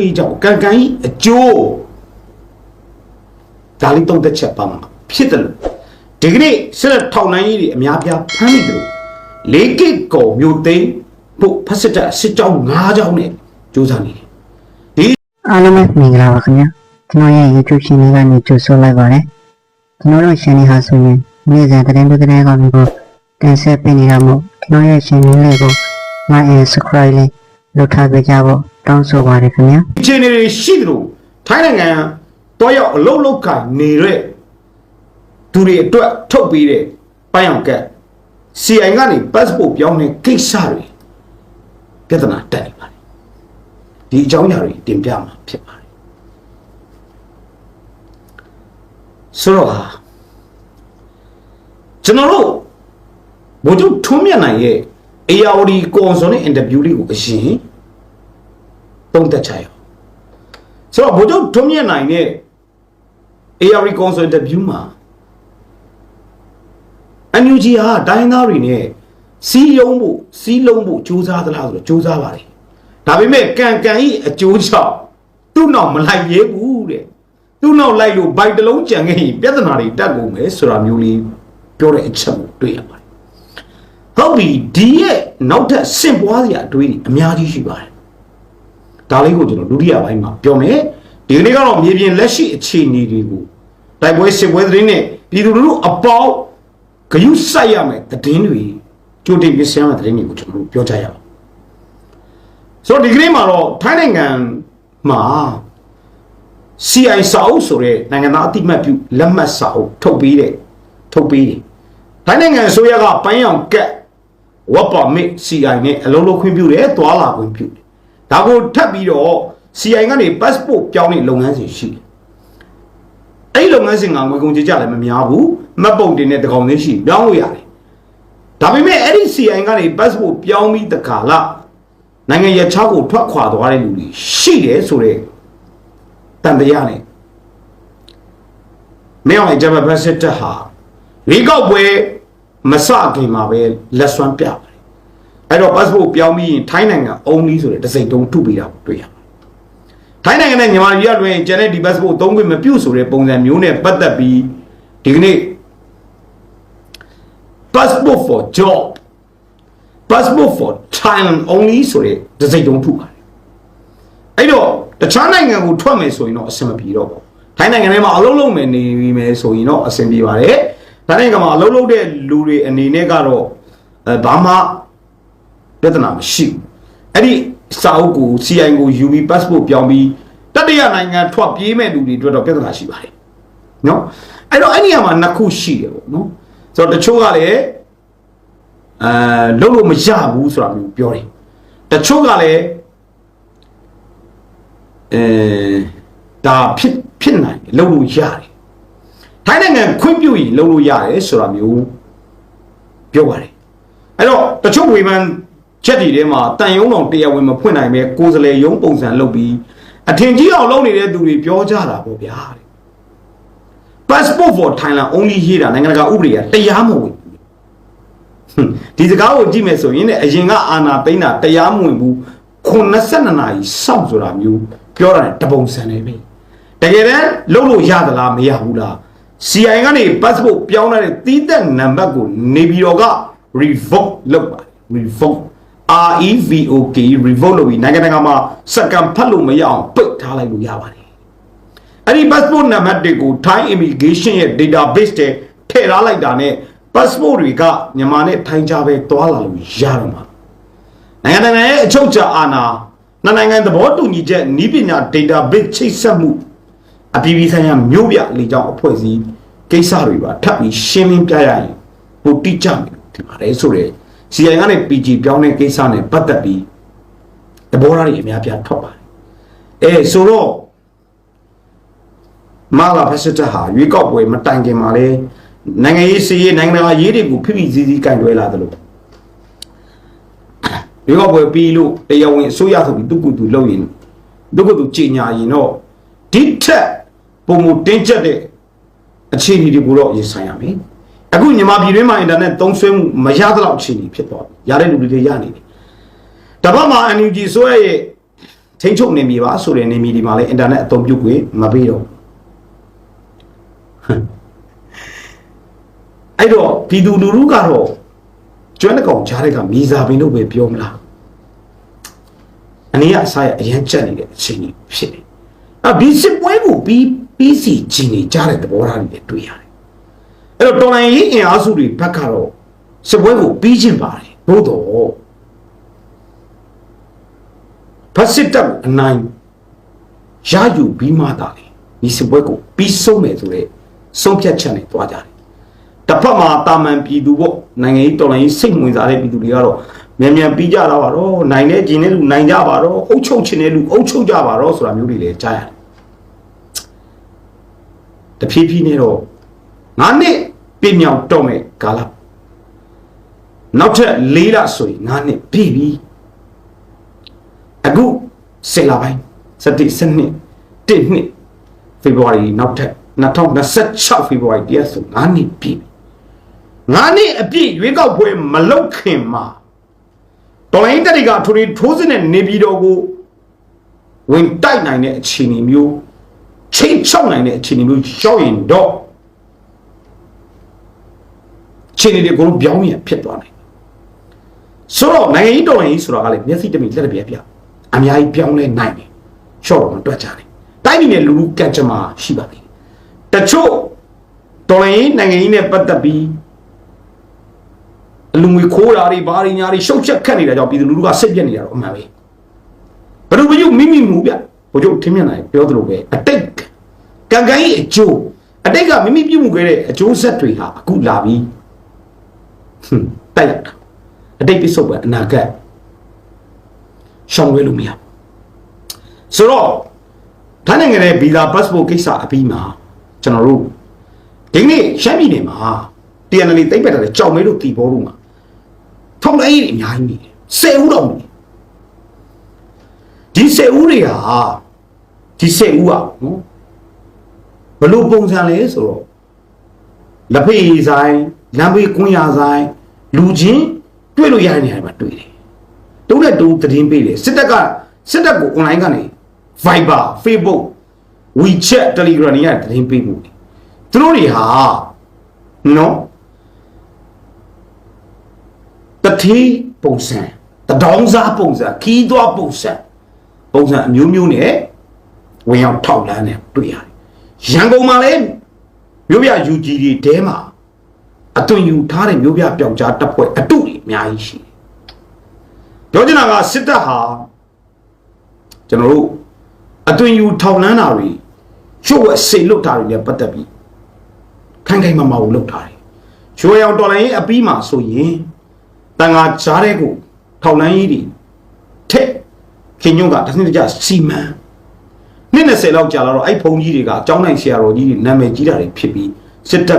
ဒီကြောင့်ကံကံကြီးအကျိုးဒါလေးသုံးသက်ချက်ပါမှာဖြစ်တယ်လို့ဒီကနေ့ဆက်ထောက်နိုင်ကြီးတွေအများပြားဖမ်းနေတယ်လို့လေးကိတ်ကောမျိုးသိန်းဖို့ဖက်စစ်တပ်စစ်ကြောင်း9ကြောင်းနဲ့စူးစမ်းနေတယ်ဒီအားလုံးပဲမင်္ဂလာပါခင်ဗျာကျွန်တော်ရဲ့ YouTube channel ကနေကြိုဆိုလိုက်ပါတယ်ကျွန်တော်တို့ channel ဟာဆိုရင်နေ့စဉ်သတင်းတွေသတင်းကောင်းတွေကိုတင်ဆက်ပေးနေတာမို့ကျွန်တော်ရဲ့ channel လေးကို like and subscribe လေးလုပ်ထားပေးကြဖို့တောင်းဆိုပါတယ်ခင်ဗျာအခြေအနေတွေရှိသလိုထိုင်းနိုင်ငံတော့ရောက်အလုံးလုံးကန်နေတဲ့သူတွေအတွက်ထုတ်ပေးတဲ့ပိုင်းအောင်ကက် CI ကနေ passport ပြောင်းတဲ့ကိစ္စတွေပြဿနာတက်နေပါတယ်ဒီအကြောင်းအရာတွေတင်ပြမှာဖြစ်ပါတယ်ဆိုတော့ကျွန်တော်တို့ဘုဒ္ဓထုံးမြတ်နိုင်ရဲ့ ARD ကွန်ဆိုနဲ့ interview လေးကိုအရင်သုံးသက်ချရအောင်ဆိုတော့ဘုဒ္ဓထုံးမြတ်နိုင်ရဲ့ ARD ကွန်ဆို interview မှာNUG ဟာတိုင်းသားတွေနဲ့စီးလုံးဖို့စူးစမ်းသလားဆိုတော့စူးစမ်းပါတယ်ဒါပေမဲ့ကံဤအကျိုးကြောင့်သူ့နောက်မလိုက်ရဲဘူးတဲ့သူ့နောက်လိုက်လို့ဘိုက်တလုံးကြံခဲ့ရင်ပြဿနာတွေတက်ကုန်မယ်ဆိုတာမျိုးလေးပြောတဲ့အချက်ကိုတွေ့ရပါတယ်ဟုတ်ပြီဒီရဲ့နောက်ထပ်ဆင့်ပွားစရာအတွေးတွေအများကြီးရှိပါတယ်ဒါလေးကိုကျွန်တော်ဒုတိယပိုင်းမှာပြောမယ်ဒီကနေ့ကတော့မြေပြင်လက်ရှိအခြေအနေတွေကိုတိုက်ပွဲစစ်ပွဲသတင်းနဲ့ပြည်သူလူထုအပေါင်းဂယုစိုက်ရမယ်သတင်းတွေကြိုတင်ပြစရမယ့်သတင်းတွေကိုကျွန်တော်တို့ပြောကြရအောင်ဆိုတော့ဒီကနေ့မှာတော့ထိုင်းနိုင်ငံမှာ CI စာအုပ်ဆိုတဲ့နိုင်ငံသားအသိမှတ်ပြုလက်မှတ်စာအုပ်ထုတ်ပေးတယ်ထိုင်းနိုင်ငံအစိုးရကပိုင်းအောင်ကက်ဝတ်ပါမစ် CI နဲ့အလုံးလုံးခွင့်ပြုတယ်သွာလာခွင့်ပြုတယ်ဒါကိုထပ်ပြီးတော့ CI ကနေ passport ပြောင်းတဲ့လုပ်ငန်းစဉ်ရှိတယ်အဲ့လုပ်ငန်းစဉ်ကငွေကုန်ကြေးကြလည်းမများဘူးမှတ်ပုံတင်တဲ့တကောင်လေးရှိပြောင်းလို့ရတယ်ဒါပေမဲ့အဲ့ဒီ CI ကနေ passport ပြောင်းပြီးတခါလာနိုင်ငံရခြားကိုထွက်ခွာသွားတဲ့လူတွေရှိတယ်ဆိုတဲ့တန်တရားနဲ့မင်းအောင်ဂျပန်ပတ်စစ်တပ်ဟာရေကောက်ပွဲမစခင်မှာပဲလက်စွမ်းပြပါတယ်အဲ့တော့ passport ပြောင်းပြီးရင်ထိုင်းနိုင်ငံ only ဆိုတဲ့တစိမ့်တုံးထုပေးတာကိုတွေ့ရပါတယ်ထိုင်းနိုင်ငံနဲ့မြန်မာပြည်ကလွှဲရင်ကျန်တဲ့ဒီ passport သုံးခွင့်မပြုဆိုတဲ့ပုံစံမျိုးနဲ့ပတ်သက်ပြီးဒီကနေ့ passport for job passport for Thailand only ဆိုတဲ့တစိမ့်တုံးထုပါတယ်အဲ့တော့တခြားနိုင်ငံကိုထွက်မယ်ဆိုရင်တော့အဆင်မပြေတော့ဘူးထိုင်းနိုင်ငံထဲမှာအလုပ်လုပ်မယ်နေမယ်ဆိုရင်တော့အဆင်ပြေပါတယ်ထိုင်းနိုင်ငံမှာအလုပ်လုပ်တဲ့လူတွေအနေနဲ့ကတော့ဘာမှပြဿနာမရှိဘူးအဲ့ဒီစာအုပ်ကို CI ကို UB passport ပြောင်းပြီးတတိယနိုင်ငံထွက်ပြေးမဲ့လူတွေအတွက်တော့ပြဿနာရှိပါတယ်နော်အဲ့တော့အဲ့ဒီမှာနှစ်ခုရှိတယ်ပေါ့နော်ဆိုတော့တချို့ကလည်းလုပ်လို့မရဘူးဆိုတာမျိုးပြောတယ်တချို့ကလည်းဒါဖြစ်နိုင်တယ်လုပ်လို့ရတယ်ထိုင်းနိုင်ငံခွင့်ပြုရင်လုပ်လို့ရတယ်ဆိုတာမျိုးပြောပါတယ်အဲ့တော့တချို့ဝေဖန်ချက်တွေထဲမှာတန်ယုံတော်တရားဝင်မဖွင့်နိုင်ပဲကိုယ်စလဲယုံပုံစံလုပ်ပြီးအထင်ကြီးအောင်လုပ်နေတဲ့သူတွေပြောကြတာပေါ့ဗျာ passport for Thailand only ရေးတာနိုင်ငံတကာဥပဒေကတရားမဝင်ဘူးဒီစကားကိုကြည့်မယ်ဆိုရင်လည်းအရင်ကအာဏာသိမ်းတာတရားမဝင်ဘူး92နာရီစောင့်ဆိုတာမျိုးပြောတာတပုံစံနေပြီတကယ်တမ်းလုပ်လို့ရသလားမရဘူးလား CI ကနေ passport ပြောင်းတဲ့တီးသက်နံပါတ်ကိုနေပြည်တော်က revoke လုပ်ပါ revoke REVOK revoke လုပ်ပြီးနိုင်ငံတကာမှာစက္ကန့်ဖတ်လို့မရအောင်ပိတ်ထားလိုက်လို့ရပါတယ်အဲ့ဒီ passport နံပါတ်တွေကို Thai immigration ရဲ့ database ထဲထည့်ထားလိုက်တာနဲ့ passport တွေကမြန်မာနဲ့ထိုင်းကြားပဲတွာလာလို့ရတော့မှာနိုင်ငံရဲ့အချုပ်အခြာအာဏာနှစ်နိုင်ငံသဘောတူညီချက်နည်းပညာ database ချိတ်ဆက်မှုအပြည်ပြည်ဆိုင်ရာမြို့ပြလေကြောင်းအဖွဲ့အစည်းကိစ္စတွေပါထပ်ပြီးရှင်းလင်းပြရရင်ပိုတိကျမယ်ဒီပါတယ်ဆိုတော့ CI ကနေ PG ပြောင်းတဲ့ကိစ္စနဲ့ပတ်သက်ပြီးသဘောထားတွေအများပြထွက်ပါတယ်ဆိုတော့မာလာဖက်စစ်တပ်ဟာရွေးကောက်ပွဲမတိုင်ခင်မှာလဲနိုင်ငံရေးစီးရေးနိုင်ငံတကာရေးတွေကိုဖိဖိစည်းစည်းကင်တွဲလာတယ်လို့ရွေးကောက်ပွဲပြီးလို့တရားဝင်အစိုးရဆိုပြီးသူ့ကိုယ်သူလုပ်ရင်သူ့ကိုယ်သူကြေညာရင်တော့ဒီထက်ပုံမတင်းကျပ်တဲ့အခြေအနေတွေကိုတော့ရင်ဆိုင်ရမယ်အခုမြန်မာပြည်တွင်းမှာအင်တာနက်သုံးစွဲမှုမရသလောက်အခြေအနေဖြစ်သွားပြီရတဲ့လူတွေရနေတယ်တပတ်မှာ NUG ဆိုရဲ့ ချင်းချုပ်နေပြီပါဆိုတဲ့နေမီဒီမှာလည်းအင်တာနက်အသုံးပြုခွင့်မပေးတော့အဲ့တော့ပြည်သူလူထုကတော့ကျွမ်းတကောင်ကြားတဲ့ကမီဇာပင်တို့ပဲပြောမလားအနေရအစားရအရန်ချက်နေတဲ့အချိန်ကြီးဖြစ်နေဒီစစ်ပွဲကိုပြီးစီဂျင်းနေကြားတဲ့သဘောထားတွေတွေ့ရတယ်အဲ့တော့တော်လိုင်းရေးအင်အားစုတွေဘက်ကတော့စစ်ပွဲကိုပြီးချင်းပါတယ်ဘို့တော့ဖက်စစ်တပ်အနိုင်ရယူပြီးမှသာလေဒီစစ်ပွဲကိုပြီးဆုံးမယ်ဆိုတဲ့ဆုံးဖြတ်ချက်နဲ့တွားကြတယ်တစ်ဖက်မှာတာမန်ပြည်သူပေါ့နိုင်ငံရေးတော်လိုင်းရေးစိတ်ဝင်စားတဲ့ပြည်သူတွေကတော့မြန်ပြီးကြတာပါတော့နိုင်တဲ့ဂျင်းတဲ့လူနိုင်ကြပါတော့အုပ်ချုပ်ခြင်းတဲ့လူအုပ်ချုပ်ကြပါတော့ဆိုတာမျိုးတွေလည်းကြားရတယ်တဖြည်းဖြည်းနဲ့တော့9နှစ်ပြည့်မြောက်တော့မဲ့ကာလနောက်ထပ်4လဆိုရင်9နှစ်ပြည့်ပြီအခု10လပိုင်း17 12 1နှစ်ဖေဖော်ဝါရီနောက်ထပ်2026ဖေဖော်ဝါရီတရက်ဆို9နှစ်ပြည့်9နှစ်အပြည့်ရွေးကောက်ပွဲမလုပ်ခင်မှာတော်လိုင်းတက်တွေကထိုးစစ်နဲ့နေပြည်တော်ကိုဝင်တိုက်နိုင်တဲ့အခြေအနေမျိုးချိန်ချောက်နိုင်တဲ့အခြေအနေမျိုးရောက်ရင်တော့အခြေအနေတွေအကုန်လုံးပြောင်းပြန်ဖြစ်သွားနိုင်ဆိုတော့နိုင်ငံရေးတော်လိုင်းရေးဆိုတာကလည်းမျက်စိတမိလက်တပြက်ပြအများကြီးပြောင်းလဲနိုင်တယ်ရှော့တော့မတွက်ကြတယ်တိုင်းပြည်နဲ့လူလူကန့်ကြမှာရှိပါသေးတယ်တချို့တော်လိုင်းရေးနိုင်ငံရေးနဲ့ပတ်သက်ပြီးအလူငွေခိုးတာတွေဘာတွေညာတွေရှုပ်ချက်ခတ်နေတာကြောင့်ပြည်သူလူထုကစိတ်ပြက်နေတာတော့အမှန်ပဲဘယ်လိုမယူမိမှုဗျဘို့ကျုပ်ထင်မြင်နိုင်ပြောသလိုပဲအတိတ်ကံကံကြီးအကျိုးအတိတ်ကမိမိပြုမှုခဲ့တဲ့အကျိုးဆက်တွေဟာအခုလာပြီးတိုက်လိုက်တာအတိတ်ပြစ္ဆုတ်ပဲအနာဂတ်ရှောင်လွှဲလို့မရဆိုတော့ထိုင်းနိုင်ငံရဲ့ဗီဇာ passport ကိစ္စအပြီးမှာကျွန်တော်တို့ဒီနေ့ရှမ်းပြည်နယ်မှာ TNL တိတ်ပတ်တယ်ကြောက်မဲလို့တီပေါ်လို့မှာထောင်လိုက်ကြီးအများကြီးနေတယ်10ဦးတော့နေဒီ10ဦးတွေဟာဒီ10ဦးอ่ะနော်ဘလို့ပုံစံလဲဆိုတော့လက်ဖေးဆိုင်လမ်းဘေးကွန်းရဆိုင်လူချင်းတွေ့လို့ရတဲ့နေရာမှာတွေ့တယ်တုံးနဲ့တုံးသတင်းပေးတယ်စစ်တပ်ကို online ကနေ Viber Facebook WeChat Telegram တွေရသတင်းပေးမှုသူတို့တွေဟာနော်တတိပုံစံတဒေါင်းစားပုံစံခီးသွားပုံစံအမျိုးမျိုးနဲ့ဝင်ရောက်ထောက်လန်းနေတွေ့ရတယ်ရန်ကုန်မှာလည်းမြို့ပြ UG တွေတဲမှာအသွင်ယူထားတဲ့မြို့ပြပျောက်ကြားတပ်ဖွဲ့အတုတွေအများကြီးရှိတယ်ပြောချင်တာကစစ်တပ်ဟာကျွန်တော်တို့အသွင်ယူထောက်လန်းတာတွေချို့ဝက်စိတ်လွတ်တာတွေလည်းပတ်သက်ပြီးခိုင်မကိုလုပ်ထားတယ်ရွှေရောင်တော်လိုင်းရေးအပြီးမှာဆိုရင်တန်ငါကြားတဲ့ကိုထောက်လန်းရေးတွေထက်ခင်ညွန့်ကတစ်နှစ်ကြစီမံ20လောက်ကြာလာတော့အဲ့ဖုန်းကြီးတွေကအကြောင်းနိုင်ဆရာတော်ကြီးတွေနာမည်ကြီးတာတွေဖြစ်ပြီးစစ်တ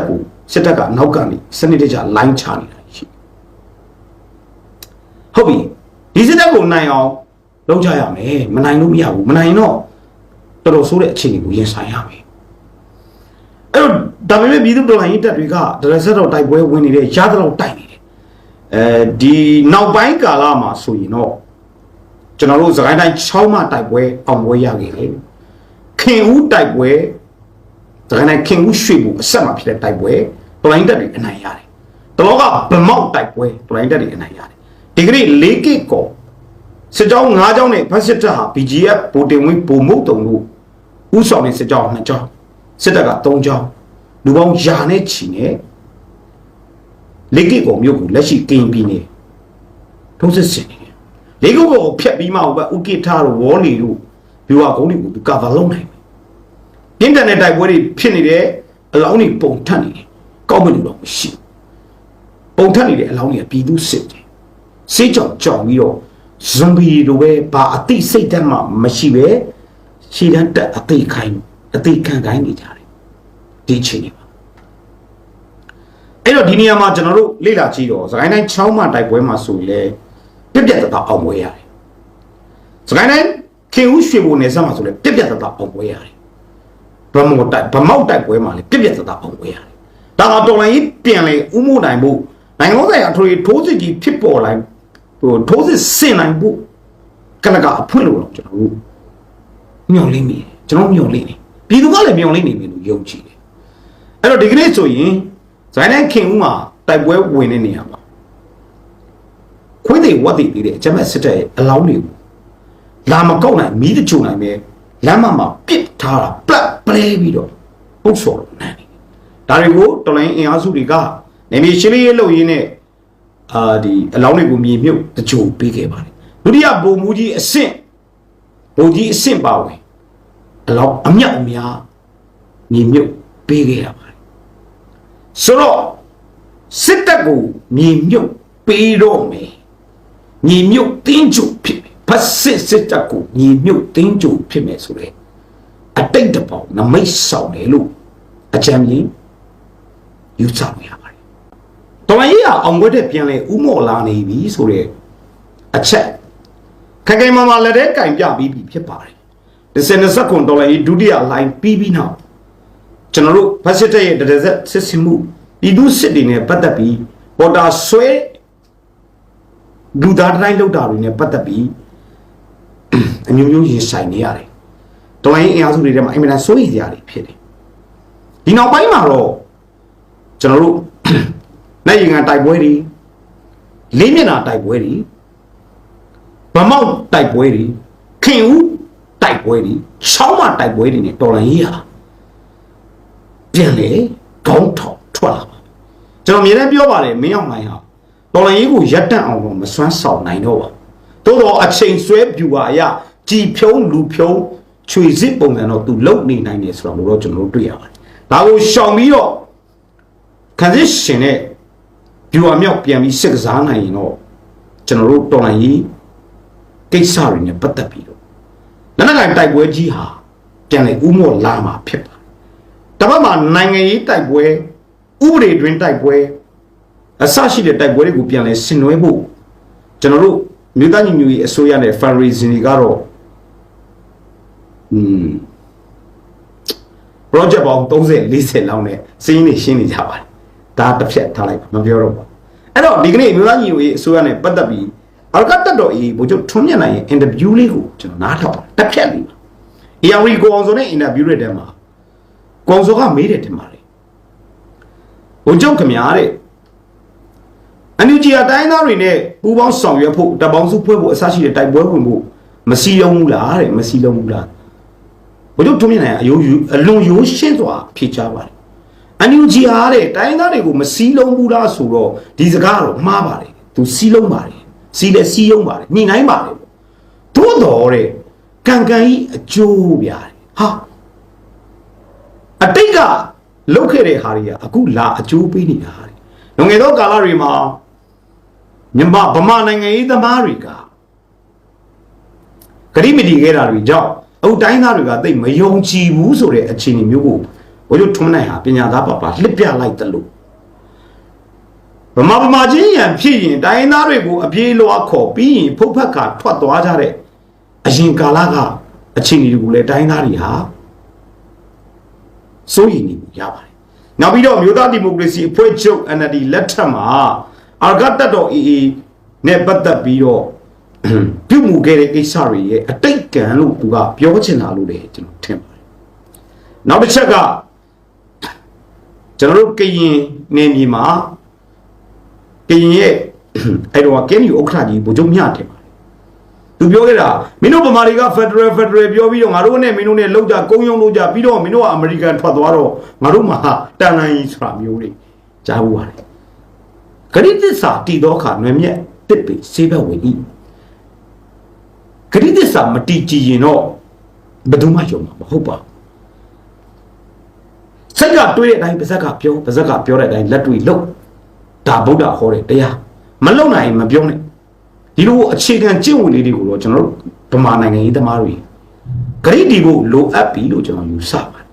ပ်ကနောက်ကနေစနစ်တကျလိုင်းချနေတာရှိဟုတ်ပြီဒီစစ်တပ်ကိုနိုင်အောင်လုပ်ကြရမယ်မနိုင်လို့မရဘူးမနိုင်တော့တော်တော်ဆိုးတဲ့အခြေအနေကိုရင်ဆိုင်ရမယ်အဲ့တော့ဒါပေမဲ့ပြည်သူတော်လှန်ရေးတပ်တွေကဒရဆက်တော့တိုက်ပွဲဝင်နေတဲ့ရသလောက်တိုက်နေတယ်ဒီနောက်ပိုင်းကာလမှာဆိုရင်တော့ကျွန်တော်တို့စကိုင်းတိုင်း6မှတိုက်ပွဲအောင်ပွဲရခဲ့တယ်ခင်ဦးတိုက်ပွဲစကိုင်းတိုင်းခင်ဦးရွှေဘူအဆက်မှာဖြစ်တဲ့တိုက်ပွဲတော်လှန်ရေးတပ်တွေအနိုင်ရတယ်တလောကဗမောက်တိုက်ပွဲတော်လှန်ရေးတပ်တွေအနိုင်ရတယ်ဒီကနေ့၄ကစ်ကောစစ်ကြောင်း9ကြောင်းနဲ့ဖက်စစ်တပ်ဟာ BGF ဗိုလ်တင်ဝင်းဗိုလ်မုတ်တုံတို့ဥဆောင်တဲ့စစ်ကြောင်း2ကြောင်းစစ်တပ်က3ကြောင်းလူပေါင်းရာနဲ့ချီနဲ့၄ကစ်ကောမြို့ကိုလက်ရှိကင်ပြည်နယ်ထုံးစစ်ဆင်နေတယ်၄ကစ်ကောကိုဖျက်ပြီးမှဥကိထားတို့ဝေါ်လီတို့ဘီဝါကုန်းတွေကိုသူကာဗာလုံးနိုင်တယ်အင်တာနက်တိုက်ပွဲတွေဖြစ်နေတယ်အလောင်းတွေပုံထပ်နေတယ်ကောက်မလို့တော့မရှိပုံထပ်နေတဲ့အလောင်းတွေကပြည်သူစစ်တယ်စေးကြောင်ပြီးတော့ဇွန်ဘီလိုပဲဘာအသိစိတ်တမ်းမှမရှိပဲရှည်တန်းတက်အသိခံခိုင်းနေကြတယ်ဒီအချိန်မှာအဲ့တော့ဒီနေရာမှာကျွန်တော်တို့လေ့လာကြည့်တော့စကိုင်းတိုင်း6မှတိုက်ပွဲမှာဆိုရင်ပြက်တသားအောင်ပွဲရတယ်စကိုင်းတိုင်းခင်ဦးရွှေဘုံနယ်စပ်မှာဆိုရင်ပြက်တသားအောင်ပွဲရတယ်ဗမောက်တိုက်ပွဲမှာလည်းပြက်တသားအောင်ပွဲရတယ်ဒါကတော်လိုင်းပြန်လေဥမို့နိုင်ဖို့နိုင်ငံလုံးဆိုင်ရာထိုးစစ်ကြီးဖြစ်ပေါ်လာထိုးစစ်ဆင်နိုင်ဖို့ကနကအဖွင့်လို့တော့ကျွန်တော်တို့ မျောလင်းမိတယ်ကျွန်တော်မျောလင်းနေပြည်သူကလည်းမျောလင်းနေပြီလို့ယုံကြည်တယ်အဲ့တော့ဒီကနေ့ဆိုရင်ဇိုင်းတိုင်းခင်ဦးမှာတိုက်ပွဲဝင်နေနေရပါခွေးတွေဝတ်တွေပြီးတဲ့အကြမ်းမဲ့စစ်တပ်ရဲ့အလောင်းတွေကိုလာမကောက်နိုင်မီးတချို့နိုင်ပဲလမ်းမှာပစ်ထားတာပလက်ပလဲပြီးတော့ပုတ်ဆော်လို့နိုင်တယ်ဒါတွေကိုတော်လိုင်းအင်အားစုတွေကနေမြေရှင်းရေးလုပ်ရင်းနဲ့ဒီအလောင်းတွေကိုမြေမြုပ်တချို့ပေးခဲ့ပါတယ်ဒုတိယဗိုလ်မှူးကြီးအဆင့်ပါဝင်အလောင်းအမြောက်အများမြေမြုပ်ပေးခဲ့ရပါတယ်ဆိုတော့စစ်တပ်ကိုမြေမြုပ်ပေးတော့မယ်မြေမြုပ်တင်းကျုပ်ဖြစ်မယ်ဖက်စစ်တပ်ကိုမြေမြုပ်တင်းကျုပ်ဖြစ်မယ်ဆိုတဲ့အတိတ်တပေါင်းနမိတ်ဆောင်တယ်လို့အကြံဉာဏ်ယူဆလို့ရပါတယ်တော်မကြီးအောင်ွက်တဲ့ပြန်လဲဥမော်လာနေပြီဆိုတဲ့အချက်ခိုင်မာလက်ထဲကင်ပြပြီးပြီဖြစ်ပါတယ်$29ဒုတိယလိုင်းပြီးနောက်ကျွန်တော်တို့ဖက်စစ်တပ်ရဲ့တရဇက်စစ်စင်မှုပြည်သူစစ်တွေနဲ့ပတ်သက်ပြီးပေါ်တာဆွဲလူသားတိုင်းလောက်တာတွေနဲ့ပတ်သက်ပြီးအမျိုးမျိုးရင်ဆိုင်နေရတယ်တော်ရင်အင်အားစုတွေထဲမှာအင်မတန်စိုးရိမ်ကြရတယ်ဖြစ်တယ်ဒီနောက်ပိုင်းမှာတော့ကျွန်တော်တို့နိုင်ရင်ကတိုက်ပွဲတွေလေးမျက်နှာတိုက်ပွဲတွေဗမောက်တိုက်ပွဲတွေခင်ဦးတိုက်ပွဲတွေချောင်းမတိုက်ပွဲတွေနဲ့တော်လိုင်းကြီးဟာပြန်လေခေါင်းထောင်ထွက်လာပါကျွန်တော်အမြဲတမ်းပြောပါတယ်မင်းအောင်မိုင်းဟာတော်လိုင်းကြီးကိုရပ်တန့်အောင်တော့မစွမ်းဆောင်နိုင်တော့ပါသို့တော့အချိန်ဆွဲပြူပါအရာကြည်ဖြုံးလူဖြုံးချွေစစ်ပုံစံတော့သူလုံနေနိုင်တယ်ဆိုတော့ကျွန်တော်တို့တွေ့ရပါတယ်ဒါကိုရှောင်ပြီးတော့ခန်းစစ်ရှင်နဲ့ပြူအမြောက်ပြန်ပြီးစစ်ကစားနိုင်ရင်တော့ကျွန်တော်တို့တော်လိုင်းကြီးကိစ္စတွေနဲ့ပတ်သက်ပြီးတော့လက်နက်ကိုင်တိုက်ပွဲကြီးဟာပြန်လေဥမော်လာမှာဖြစ်ပါတယ်တပတ်မှာနိုင်ငံရေးတိုက်ပွဲဥပဒေတွင်တိုက်ပွဲအစရှိတဲ့တိုက်ပွဲတွေကိုပြန်လဲဆင်နွှဲဖို့ကျွန်တော်တို့မြို့သားညီညွတ်ရေးအစိုးရနဲ့ fundraising တွေကတော့project ပေါင်း30-40လောက်နဲ့စီးနေရှင်းနေကြပါတယ်ဒါတစ်ဖြတ်ထားလိုက်မပြောတော့ပါအဲ့တော့ဒီကနေ့မြို့သားညီညွတ်ရေးအစိုးရနဲ့ပတ်သက်ပြီးအရကတ်တော်အေးဘို့ချုပ်ထွန်းမြတ်နိုင်ရဲ့ interview လေးကိုကျွန်တော်နားထောင်တစ်ဖြတ်လေးပါARI ကိုအောင်ဆိုတဲ့ interview တွေထဲမှာကိုအောင်စောကမေးတယ်တင်ပါလေဘို့ချုပ်ခင်ဗျာတဲ့အန်ယူဂျီအတိုင်းသားတွေနဲ့ပူးပေါင်းဆောင်ရွက်ဖို့တပ်ပေါင်းစုဖွဲ့ဖို့အစရှိတဲ့တိုက်ပွဲဝင်ဖို့မစီလုံးဘူးလားတဲ့မစီလုံးဘူးလားဘို့ချုပ်ထွန်းမြတ်နိုင်အလွန်ရိုးရှင်းစွာဖြေချပါတယ်အန်ယူဂျီအားတဲ့တိုင်းသားတွေကိုမစီလုံးဘူးလားဆိုတော့ဒီစကားတော့မှားပါတယ်သူစီလုံးပါတယ်စီလဲစီယုံပါတယ်ညှိနှိုင်းပါတယ်သို့တော်တဲ့ကံကံကြီးအကျိုးပြတယ်ဟာအတိတ်ကလုတ်ခဲ့တဲ့ဟာတွေကအခုလာအကျိုးပေးနေတာတဲ့လွန်ခဲ့သောကာလတွေမှာဗမာနိုင်ငံရေးသမားတွေကဂရိမတီခဲ့တာတွေကြောင့်အုတ်တိုင်းသားတွေကသိမယုံကြည်ဘူးဆိုတဲ့အခြေအနေမျိုးကိုဘိုးချုပ်ထွန်းနိုင်ဟာပညာသားပါလှစ်ပြလိုက်တယ်လို့ဗမာချင်းရန်ဖြစ်ရင်တိုင်းသားတွေကိုအပြေးလွှားခေါ်ပြီးရင်ဖုတ်ဖက်ကထွက်သွားကြတဲ့အရင်ကာလကအခြေအနေတွေကိုလည်းတိုင်းသားတွေဟာစိုးရိမ်နေရပါတယ်။နောက်ပြီးတော့မြို့သားဒီမိုကရေစီအဖွဲ့ချုပ် NLD လက်ထက်မှာအာဂတ်တတော် AA နဲ့ပတ်သက်ပြီးတော့ပြုမှုခဲ့တဲ့ကိစ္စတွေရဲ့အတိတ်ကံလို့သူကပြောချင်တာလို့လည်းကျွန်တော်ထင်ပါတယ်။နောက်တစ်ချက်ကကျွန်တော်တို့ကရင်နေမြေမှာကရင်ရဲ့အဲ့တော့ကင်းယူဥက္ကဋ္ဌကြီးဗိုလ်ချုပ်မြတ်တယ်ပါသူပြောခဲ့တာမင်းတို့ဗမာတွေက Federal ပြောပြီးတော့ငါတို့နဲ့မင်းတို့နဲ့လောက်ကြကုန်းယုံလို့ကြပြီးတော့မင်းတို့ကအမေရိကန်ထွက်သွားတော့ငါတို့မှာတန်လန်ကြီးဆိုတာမျိုးတွေကြားဘူးပါတယ်ဂရိသစ္စာတည်သောအခါနွယ်မြက်တစ်ပေစေးဘက်ဝင်ဤဂရိသစ္စာမတည်ကြည်ရင်တော့ဘယ်သူမှယုံမှာမဟုတ်ပါဘူးစိတ်ကတွေးတဲ့အတိုင်းပါဇက်ကပြောတဲ့အတိုင်းလက်တွေ့လုပ်ဒါဗုဒ္ဓဟောတဲ့တရားမလုံနိုင်မပြောနဲ့ဒီလိုအခြေခံကျင့်ဝတ်လေးတွေကိုတော့ကျွန်တော်တို့ဗမာနိုင်ငံရေးသမားတွေဂရိတီဖို့လိုအပ်ပြီလို့ကျွန်တော်ယူဆပါတယ်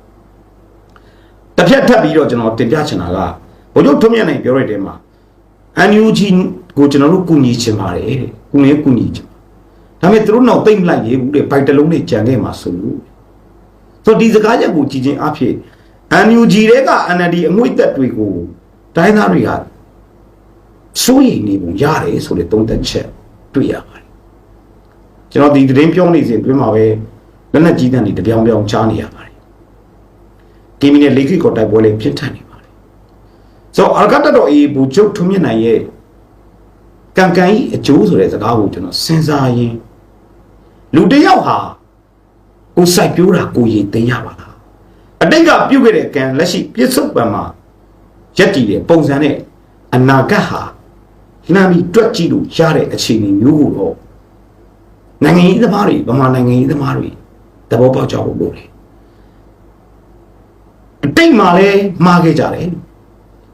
တစ်ဖြတ်ထပ်ပြီးတော့ကျွန်တော်တင်ပြချင်တာကဘိုလ်ချုပ်ထွန်းမြတ်နိုင်ပြောရတဲ့မှာ NUG ကိုကျွန်တော်တို့ကူညီချင်ပါတယ်တဲ့ကူညီချင်ဒါပေမဲ့သူတို့နောက်သိမ့်မလိုက်ရဘူးတဲ့ဘိုက်တလုံးနဲ့ကြံခဲ့မှာဆိုလို့ဆိုဒီစကားချက်ကိုကြည်ချင်းအဖြစ် NUG တွေက NLD အငွေ့သက်တွေကိုတိုင်းသားတွေကစိုးရိမ်နေပုံရတယ်ဆိုတဲ့သုံးသက်ချက်တွေ့ရပါတယ်ကျွန်တော်ဒီသတင်းပြောနေစဉ်တွင်မှာပဲ လက်နက်ကြီးတန်းတွေတပြောင်ပြောင်ချားနေရပါတယ်ကီမီနဲ့လေးခိကောတိုက်ပွဲလေးပြင်းထန်နေပါတယ်ဆိုတော့အာရကတတော်အေးဘူချုပ်ထွန်းမြင့်နိုင်ရဲ့ကံကံဤအကျိုးဆိုတဲ့စကားကိုကျွန်တော်စဉ်းစားရင်လူတစ်ယောက်ဟာကိုစိုက်ပြိုးတာကိုရည်သိမ်းရပါလားအတိတ်ကပြုတ်ခဲ့တဲ့ကံလက်ရှိပြစ္ဆုတ်ပံမှာရက်တည်တဲ့ပုံစံနဲ့အနာဂတ်ဟာလှမ်းပြီးတွက်ကြည့်လို့ရတဲ့အခြေအနေမျိုးကိုတော့နိုင်ငံရေးသမားတွေဗမာနိုင်ငံရေးသမားတွေသဘောပေါက်ကြဖို့လိုတယ်အတိတ်မှာလည်းမှားခဲ့ကြတယ်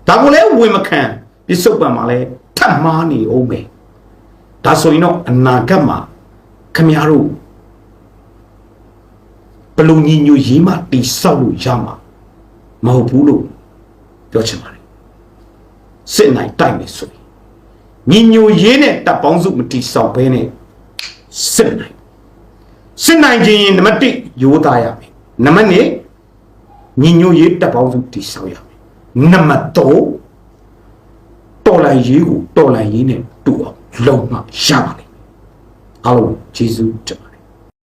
ဒါကိုလည်းဝင်မခံပြစ္ဆုတ်ပံမှာလည်းထပ်မှားနေအောင်ပဲဒါဆိုရင်တော့အနာဂတ်မှာခမရတို့ဘလူညီညွတ်ရေးမှတိဆောက်လို့ရမှာမဟုတ်ဘူးလို့ပြောချင်ပါတယ်စစ်နိုင်တိုက်နေဆိုရင်ညီညွတ်ရေးနဲ့တပ်ပေါင်းစုမတိဆောက်ဘဲနဲ့စစ်နိုင်ခြင်းနံပါတ်1ရိုးသားရမယ်နံပါတ်2ညီညွတ်ရေးတပ်ပေါင်းစုတိဆောက်ရမယ်နံပါတ်3တော်လှန်ရေးကိုတော်လှန်ရေးနဲ့တူအောင်လုံမှရပါလိမ့်မယ်အားလုံးကျေးဇူးတင်ပါတယ်